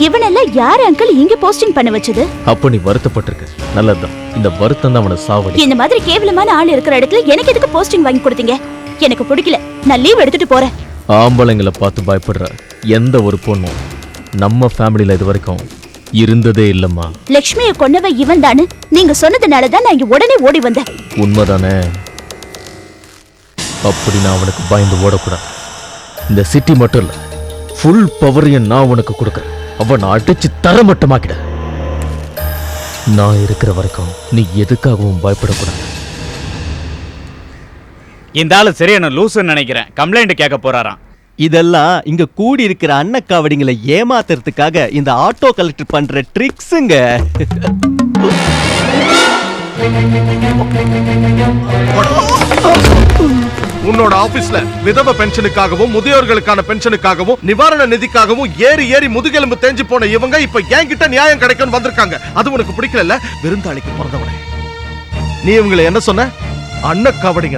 இவனெல்லாம் யார் அங்கிள் இங்க போஸ்டிங் பண்ண வச்சது? அப்ப நீ வருத்தப்பட்டிருக்க, நல்லதுதான். இந்த வருத்தம் தான் அவனை சாவடி. இந்த மாதிரி கேவலமான ஆள் இருக்கிற இடத்துல எனக்கு எதுக்கு போஸ்டிங் வாங்கி கொடுத்தீங்க? எனக்கு பிடிக்கல, நான் லீவ் எடுத்துட்டு போறேன். ஆம்பளைங்களை பார்த்து பயப்படுற எந்த ஒரு பொண்ணும் நம்ம ஃபேமிலியில இது வரைக்கும் இருந்ததே இல்லம்மா. லட்சுமியை கொன்னவ இவன் தானு நீங்க சொன்னதுனாலதான் நான் இங்க உடனே ஓடி வந்தேன். உண்மைதானே? அப்படி நான் அவனுக்கு பயந்து ஓடக்கூடாது. இந்த சிட்டி மட்டும் இல்ல, ஃபுல் பவரையும் நான் உனக்கு கொடுக்குறேன். அவன் அடிச்சு தரமட்டமாக்கிட. நான் இருக்கிற வரைக்கும் நீ எதுக்காகவும் பயப்படக்கூடாது. இந்த ஆளு சரியான லூசுன்னு நினைக்கிறேன். கம்ப்ளைண்ட் கேட்க போறாராம். இதெல்லாம் இங்க கூடி இருக்கிற அன்னக்காவடிங்களை ஏமாத்துறதுக்காக இந்த ஆட்டோ கலெக்டர் பண்ற ட்ரிக்ஸுங்க. உன்னோட ஆபீஸ்ல விதவ பென்ஷனுக்காகவும் முதியோர்களுக்கான பென்ஷனுக்காகவும் நிவாரண நிதிக்காகவும் ஏறி ஏறி முதுகெலும்பு தேஞ்சு போன இவங்க இப்ப என்கிட்ட நியாயம் கிடைக்கும்னு வந்திருக்காங்க. அது உனக்கு பிடிக்கல? விருந்தாளிக்கு பிறந்தவனே, நீ இவங்களை என்ன சொன்ன? அன்னக்காவடிங்க.